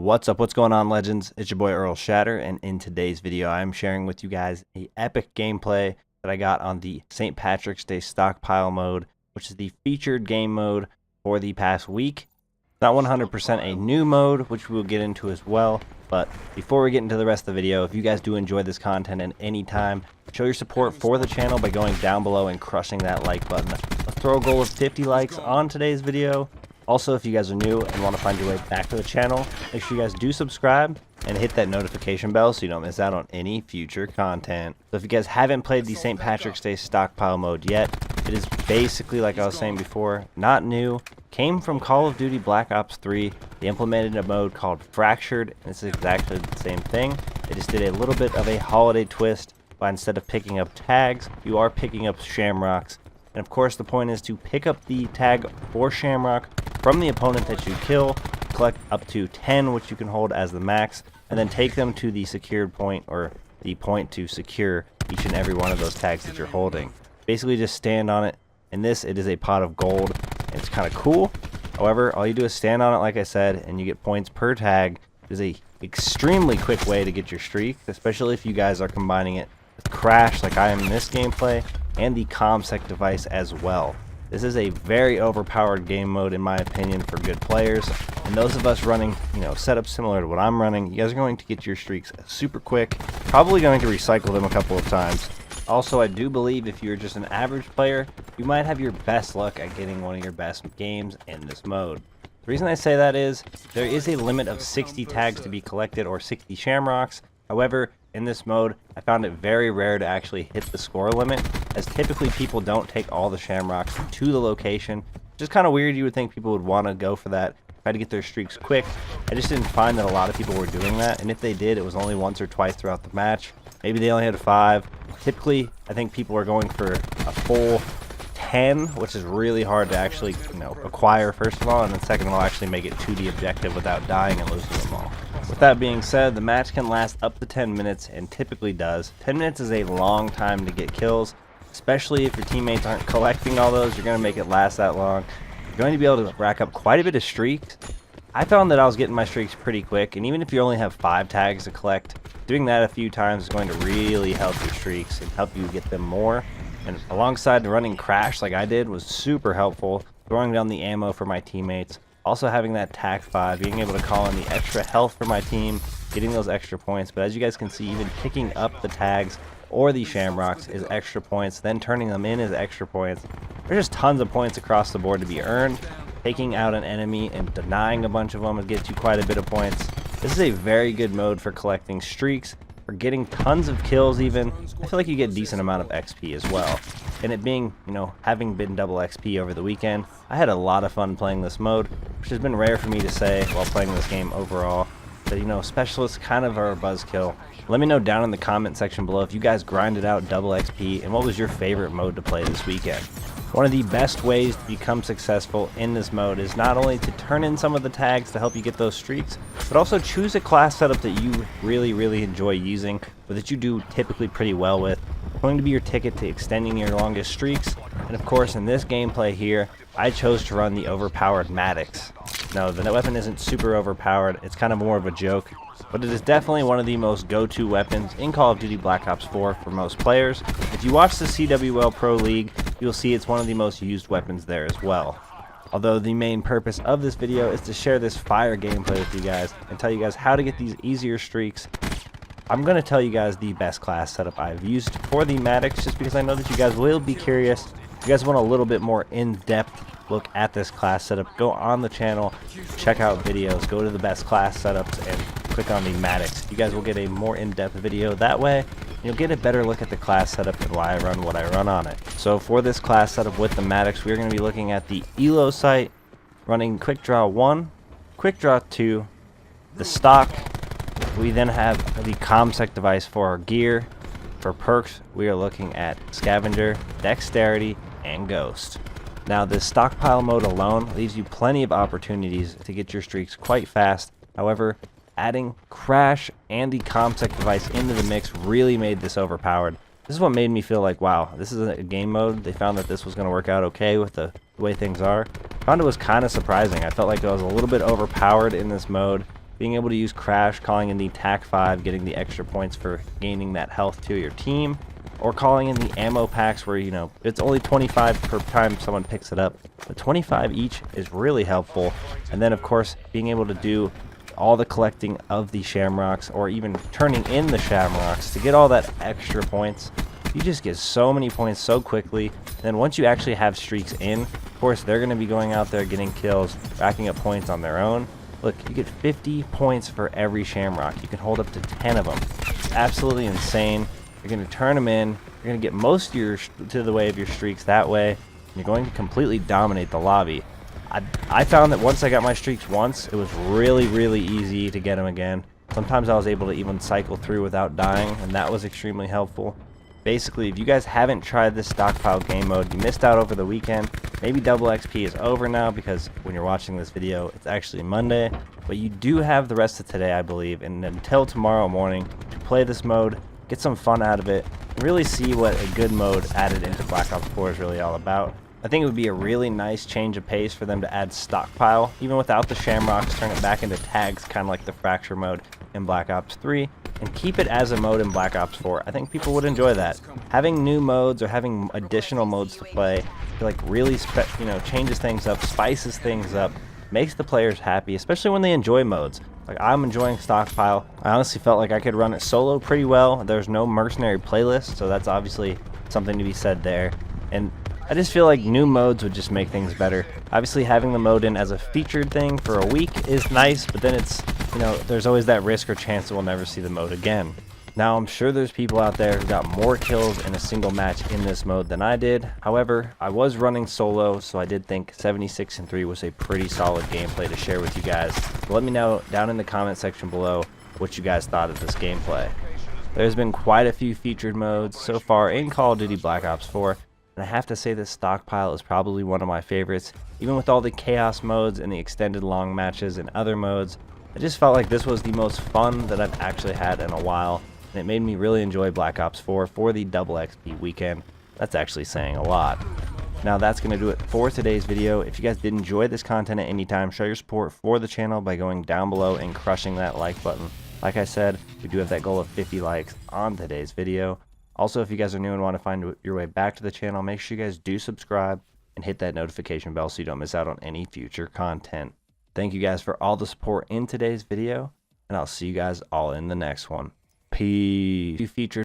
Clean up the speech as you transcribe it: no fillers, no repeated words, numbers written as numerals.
What's up? What's going on, legends? It's your boy Earl Shatter, and in today's video I'm sharing with you guys a epic gameplay that I got on the St. Patrick's Day Stockpile mode, which is the featured game mode for the past week. It's not 100% a new mode, which we'll get into as well, but before we get into the rest of the video, if you guys do enjoy this content at any time, show your support for the channel by going down below and crushing that like button. Let's throw a goal of 50 likes on today's video. Also, if you guys are new and want to find your way back to the channel, make sure you guys do subscribe and hit that notification bell so you don't miss out on any future content. So if you guys haven't played the St. Patrick's Day Stockpile mode yet, it is basically, like I was saying before, not new. Came from Call of Duty Black Ops 3. They implemented a mode called Fractured, and it's exactly the same thing. They just did a little bit of a holiday twist, but instead of picking up tags, you are picking up shamrocks. And of course, the point is to pick up the tag or shamrock from the opponent that you kill, collect up to 10, which you can hold as the max, and then take them to the secured point, or the point to secure each and every one of those tags that you're holding. Basically just stand on it. In this, it is a pot of gold, and it's kind of cool. However, all you do is stand on it, like I said, and you get points per tag. It is a extremely quick way to get your streak, especially if you guys are combining it with Crash like I am in this gameplay, and the ComSec device as well. This is a very overpowered game mode in my opinion for good players, and those of us running, setups similar to what I'm running, you guys are going to get your streaks super quick, probably going to recycle them a couple of times. Also, I do believe if you're just an average player, you might have your best luck at getting one of your best games in this mode. The reason I say that is, there is a limit of 60 tags to be collected, or 60 shamrocks. However, in this mode, I found it very rare to actually hit the score limit, as typically people don't take all the shamrocks to the location. Which is kind of weird. You would think people would want to go for that, try to get their streaks quick. I just didn't find that a lot of people were doing that, and if they did, it was only once or twice throughout the match. Maybe they only had 5. Typically, I think people are going for a full 10, which is really hard to actually, acquire first of all, and then second of all, actually make it to the objective without dying and losing them all. With that being said, the match can last up to 10 minutes, and typically does. 10 minutes is a long time to get kills, especially if your teammates aren't collecting all those. You're going to make it last that long. You're going to be able to rack up quite a bit of streaks. I found that I was getting my streaks pretty quick, and even if you only have 5 tags to collect, doing that a few times is going to really help your streaks and help you get them more. And alongside running Crash like I did was super helpful, throwing down the ammo for my teammates. Also having that TAC 5, being able to call in the extra health for my team, getting those extra points. But as you guys can see, even picking up the tags or the shamrocks is extra points, then turning them in is extra points. There's just tons of points across the board to be earned. Taking out an enemy and denying a bunch of them gets you quite a bit of points. This is a very good mode for collecting streaks, for getting tons of kills even. I feel like you get a decent amount of XP as well. And it being, having been double XP over the weekend, I had a lot of fun playing this mode, which has been rare for me to say while playing this game overall. But, specialists kind of are a buzzkill. Let me know down in the comment section below if you guys grinded out double XP and what was your favorite mode to play this weekend. One of the best ways to become successful in this mode is not only to turn in some of the tags to help you get those streaks, but also choose a class setup that you really enjoy using, or that you do typically pretty well with. It's going to be your ticket to extending your longest streaks. And of course, in this gameplay here, I chose to run the overpowered Maddox. No, the weapon isn't super overpowered, it's kind of more of a joke, but it is definitely one of the most go-to weapons in Call of Duty Black Ops 4 for most players. If you watch the CWL Pro League, you'll see it's one of the most used weapons there as well. Although the main purpose of this video is to share this fire gameplay with you guys and tell you guys how to get these easier streaks, I'm going to tell you guys the best class setup I've used for the Maddox, just because I know that you guys will be curious. If you guys want a little bit more in-depth look at this class setup, go on the channel, check out videos, go to the best class setups, and click on the Maddox. You guys will get a more in-depth video that way. You'll get a better look at the class setup and why I run what I run on it. So for this class setup with the Maddox, we're going to be looking at the Elo sight, running Quick Draw 1, Quick Draw 2, the stock. We then have the ComSec device for our gear. For perks, we are looking at Scavenger, Dexterity, and Ghost. Now, this stockpile mode alone leaves you plenty of opportunities to get your streaks quite fast. However, adding Crash and the ComSec device into the mix really made this overpowered. This is what made me feel like, wow, this is a game mode. They found that this was going to work out okay with the way things are. Found it was kind of surprising. I felt like I was a little bit overpowered in this mode. being able to use Crash, calling in the TAC 5, getting the extra points for gaining that health to your team, or calling in the ammo packs where, you know, it's only 25 per time someone picks it up, but 25 each is really helpful. And then, of course, being able to do all the collecting of the shamrocks, or even turning in the shamrocks to get all that extra points. You just get so many points so quickly. And then once you actually have streaks in, of course, they're going to be going out there getting kills, racking up points on their own. Look, you get 50 points for every shamrock. You can hold up to 10 of them. It's absolutely insane. You're going to turn them in. You're going to get most of your to the way of your streaks that way. And you're going to completely dominate the lobby. I found that once I got my streaks once, it was really, really easy to get them again. Sometimes I was able to even cycle through without dying, and that was extremely helpful. Basically, if you guys haven't tried this stockpile game mode, you missed out over the weekend. Maybe double XP is over now because when you're watching this video, it's actually Monday. But you do have the rest of today, I believe, and until tomorrow morning to play this mode, get some fun out of it, and really see what a good mode added into Black Ops 4 is really all about. I think it would be a really nice change of pace for them to add Stockpile, even without the shamrocks, turn it back into tags, kind of like the Fracture mode in Black Ops 3, and keep it as a mode in Black Ops 4. I think people would enjoy that. Having new modes or having additional modes to play, like really changes things up, spices things up, makes the players happy, especially when they enjoy modes. Like, I'm enjoying Stockpile. I honestly felt like I could run it solo pretty well. There's no mercenary playlist, so that's obviously something to be said there. And I just feel like new modes would just make things better. Obviously, having the mode in as a featured thing for a week is nice, but then it's, you know, there's always that risk or chance that we'll never see the mode again. Now, I'm sure there's people out there who got more kills in a single match in this mode than I did. However, I was running solo, so I did think 76-3 was a pretty solid gameplay to share with you guys. So let me know down in the comment section below what you guys thought of this gameplay. There's been quite a few featured modes so far in Call of Duty Black Ops 4. And I have to say this Stockpile is probably one of my favorites. Even with all the chaos modes and the extended long matches and other modes, I just felt like this was the most fun that I've actually had in a while. And it made me really enjoy Black Ops 4 for the double XP weekend. That's actually saying a lot. Now that's going to do it for today's video. If you guys did enjoy this content at any time, show your support for the channel by going down below and crushing that like button. Like I said, we do have that goal of 50 likes on today's video. Also, if you guys are new and want to find your way back to the channel, make sure you guys do subscribe and hit that notification bell so you don't miss out on any future content. Thank you guys for all the support in today's video, and I'll see you guys all in the next one. Peace. Featured